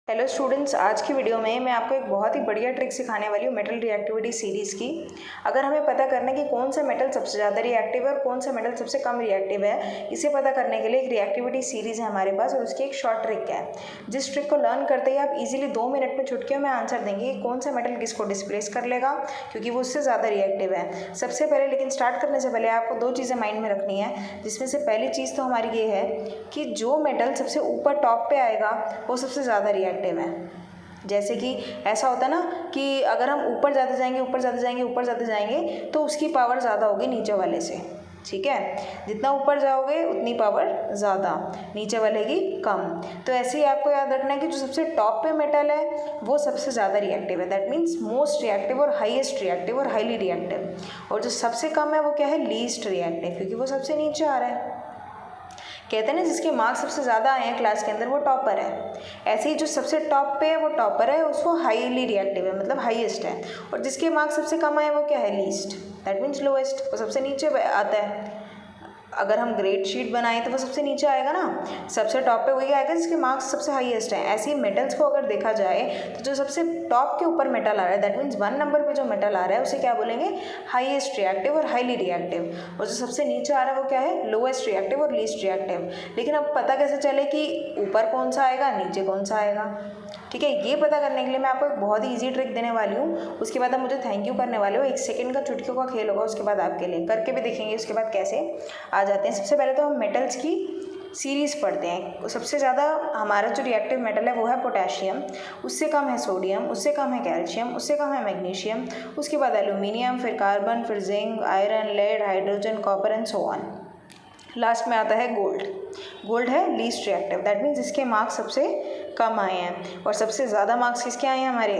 Hello students, आज की video में मैं आपको एक बहुत ही बढ़िया ट्रिक सिखाने वाली हूँ मेटल रिएक्टिविटी सीरीज़ की। अगर हमें पता करना है कि कौन सा मेटल सबसे ज़्यादा रिएक्टिव है और कौन सा मेटल सबसे कम रिएक्टिव है, इसे पता करने के लिए एक रिएक्टिविटी सीरीज़ है हमारे पास और उसकी एक शॉर्ट ट्रिक है। जिस ट्रिक को लर्न करते ही आप इजीली 2 मिनट में चुटकियों में आंसर देंगे कि कौन सा मेटल किसको डिस्प्लेस कर लेगा, क्योंकि वो उससे ज़्यादा रिएक्टिव है। सबसे पहले लेकिन स्टार्ट करने से पहले आपको 2 चीज़ें माइंड में रखनी है, जिसमें से पहली चीज़ तो हमारी ये है कि जो मेटल सबसे ऊपर टॉप पे आएगा वो सबसे ज़्यादा रिएक्टिव है। जैसे कि ऐसा होता है ना कि अगर हम ऊपर जाते जाएंगे ऊपर जाते जाएंगे ऊपर जाते जाएंगे तो उसकी पावर ज़्यादा होगी नीचे वाले से। ठीक है, जितना ऊपर जाओगे उतनी पावर ज़्यादा, नीचे वाले की कम। तो ऐसे ही आपको याद रखना है कि जो सबसे टॉप पे मेटल है वो सबसे ज़्यादा रिएक्टिव है, दैट मीन्स मोस्ट रिएक्टिव और हाईएस्ट रिएक्टिव और हाईली रिएक्टिव। और जो सबसे कम है वो क्या है, लीस्ट रिएक्टिव, क्योंकि वो सबसे नीचे आ रहा है। कहते हैं ना, जिसके मार्क्स सबसे ज़्यादा आए हैं क्लास के अंदर वो टॉपर है। ऐसे ही जो सबसे टॉप पे है वो टॉपर है, उसको हाईली रिएक्टिव है, मतलब हाईएस्ट है। और जिसके मार्क्स सबसे कम आए वो क्या है, लीस्ट, दैट मीन्स लोएस्ट, वो सबसे नीचे आता है। अगर हम ग्रेड शीट बनाएं तो वो सबसे नीचे आएगा ना, सबसे टॉप पे वही आएगा जिसके मार्क्स सबसे हाईएस्ट हैं। ऐसे ही मेटल्स को अगर देखा जाए तो जो सबसे टॉप के ऊपर मेटल आ रहा है, दैट मीन्स 1 नंबर पे जो मेटल आ रहा है उसे क्या बोलेंगे, हाईएस्ट रिएक्टिव और हाईली रिएक्टिव। और जो सबसे नीचे आ रहा है वो क्या है, लोएस्ट रिएक्टिव और लीस्ट रिएक्टिव। लेकिन अब पता कैसे चले कि ऊपर कौन सा आएगा नीचे कौन सा आएगा? ठीक है, ये पता करने के लिए मैं आपको एक बहुत ही ईजी ट्रिक देने वाली हूँ। उसके बाद आप मुझे थैंक यू करने वाले हो। 1 सेकंड का चुटकियों का खेल होगा, उसके बाद आपके लिए करके भी देखेंगे उसके बाद कैसे आ जाते हैं। सबसे पहले तो हम मेटल्स की सीरीज़ पढ़ते हैं। सबसे ज़्यादा हमारा जो रिएक्टिव मेटल है वो है पोटेशियम, उससे कम है सोडियम, उससे कम है कैल्शियम, उससे कम है मैग्नीशियम, उसके बाद एल्यूमिनियम, फिर कार्बन, फिर zinc, iron, lead, hydrogen, copper and so on. Last में आता है गोल्ड। गोल्ड है लीस्ट रिएक्टिव, दैट मीन्स इसके मार्क्स सबसे कम आए हैं। और सबसे ज़्यादा मार्क्स किसके आए हैं हमारे,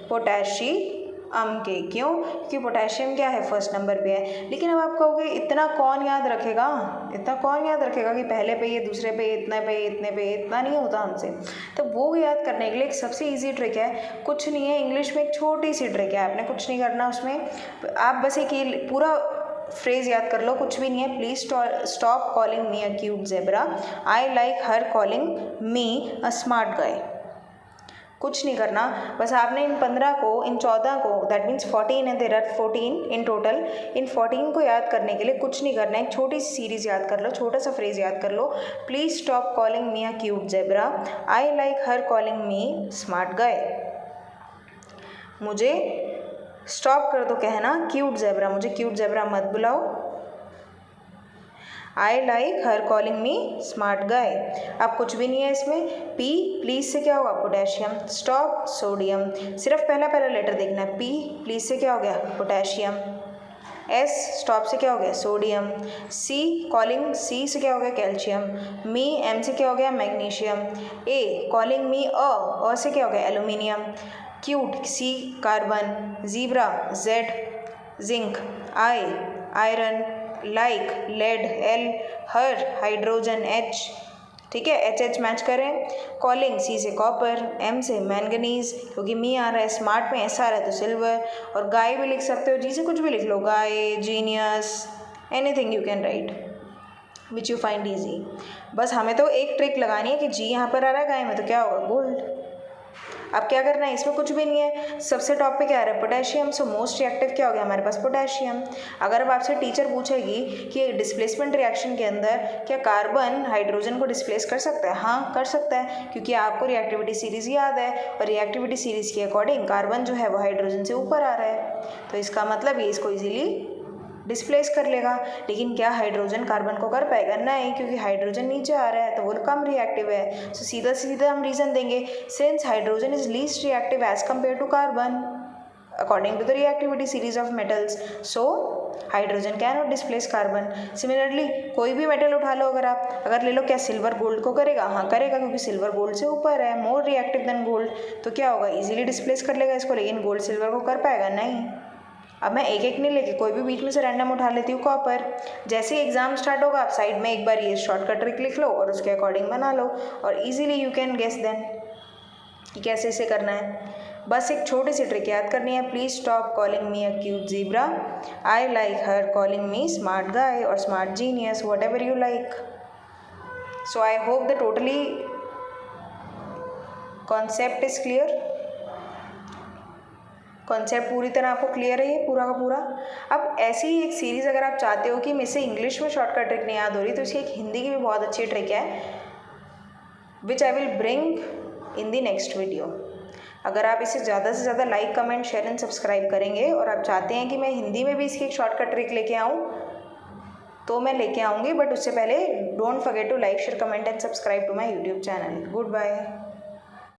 पोटेशियम के। क्यों? क्योंकि पोटेशियम क्या है, फर्स्ट नंबर पे है। लेकिन अब आप कहोगे इतना कौन याद रखेगा, इतना कौन याद रखेगा कि पहले पे ये, दूसरे पे ये, इतने पे, इतने पे, इतना नहीं होता हमसे। तो वो याद करने के लिए एक सबसे ईजी ट्रिक है, कुछ नहीं है, इंग्लिश में एक छोटी सी ट्रिक है, आपने कुछ नहीं करना उसमें। आप बस एक पूरा फ्रेज याद कर लो, कुछ भी नहीं है। Please stop calling me a cute zebra, I like her calling me a smart guy. कुछ नहीं करना, बस आपने इन 15 को, इन 14 को, दैट मीन्स 14 है, देयर आर 14 इन टोटल। इन 14 को याद करने के लिए कुछ नहीं करना है, एक छोटी सी सीरीज याद कर लो, छोटा सा फ्रेज याद कर लो। Please stop calling me a cute zebra, I like her calling me smart guy. मुझे स्टॉप कर दो कहना क्यूट ज़ेब्रा, मुझे क्यूट ज़ेब्रा मत बुलाओ। I like her calling me smart guy. अब कुछ भी नहीं है इसमें। पी, प्लीज से क्या होगा, पोटेशियम। स्टॉप, सोडियम, सिर्फ पहला लेटर देखना है। पी, प्लीज से क्या हो गया, पोटेशियम। एस, स्टॉप से क्या हो गया, सोडियम। सी, कॉलिंग, सी से क्या हो गया, कैल्शियम। मी, एम से क्या हो गया, मैग्नीशियम। ए, कॉलिंग मी अ से क्या हो गया, aluminium. Cute, C, carbon. Zebra, Z, zinc. I, iron. Like, lead, L. Her, hydrogen, H. ठीक है, एच एच मैच करें। कॉलिंग, सी से कॉपर, एम से मैंगनीज, क्योंकि मी आ रहा है, स्मार्ट में एस आ रहा है तो सिल्वर। और गाय भी लिख सकते हो, जी से कुछ भी लिख लो, guy, genius, anything you can write which you find easy. बस हमें तो एक ट्रिक लगानी है कि जी यहाँ पर आ रहा है गाय में तो क्या होगा, गोल्ड। अब क्या करना है, इसमें कुछ भी नहीं है। सबसे टॉप पे क्या आ रहा है, पोटेशियम, सो मोस्ट रिएक्टिव क्या हो गया हमारे पास, पोटेशियम। अगर अब आपसे टीचर पूछेगी कि डिस्प्लेसमेंट रिएक्शन के अंदर क्या कार्बन हाइड्रोजन को डिस्प्लेस कर सकता है, हाँ कर सकता है, क्योंकि आपको रिएक्टिविटी सीरीज याद है। और रिएक्टिविटी सीरीज के अकॉर्डिंग कार्बन जो है वो हाइड्रोजन से ऊपर आ रहा है, तो इसका मतलब ये इसको इजीली डिस्प्लेस कर लेगा। लेकिन क्या हाइड्रोजन कार्बन को कर पाएगा, नहीं, क्योंकि हाइड्रोजन नीचे आ रहा है तो वो कम रिएक्टिव है। सो सीधा सीधा हम रीजन देंगे, since hydrogen is least reactive as compare to carbon according to the reactivity series of metals, so hydrogen can not displace carbon. Similarly कोई भी मेटल उठा लो, अगर ले लो, क्या सिल्वर गोल्ड को करेगा, हाँ करेगा, क्योंकि सिल्वर गोल्ड से ऊपर है, मोर रिएक्टिव देन गोल्ड, तो क्या होगा, इजीली डिस्प्लेस कर लेगा इसको। लेकिन गोल्ड सिल्वर को कर पाएगा, नहीं। अब मैं एक एक नहीं लेके कोई भी बीच में से रैंडम उठा लेती हूँ, कॉपर। जैसे ही एग्जाम स्टार्ट होगा आप साइड में एक बार ये शॉर्टकट ट्रिक लिख लो और उसके अकॉर्डिंग बना लो, और easily you can guess then कि कैसे इसे करना है। बस एक छोटी सी ट्रिक याद करनी है, please stop calling me a cute zebra, I like her calling me smart guy और smart genius, whatever you like. So I hope the totally concept is clear? Concept पूरी तरह आपको क्लियर है ये पूरा का पूरा? अब ऐसी ही एक सीरीज़ अगर आप चाहते हो कि मुझसे इंग्लिश में शॉर्टकट ट्रिक नहीं याद हो रही, तो इसकी एक हिंदी की भी बहुत अच्छी ट्रिक है, which I will bring in the next video. अगर आप इसे ज़्यादा से ज़्यादा like, comment, share and subscribe करेंगे और आप चाहते हैं कि मैं हिंदी में भी इसकी एक शॉर्टकट ट्रिक लेके आऊँ, तो मैं लेके आऊँगी, बट उससे पहले don't forget to like, share, comment and subscribe to my YouTube channel. Good bye.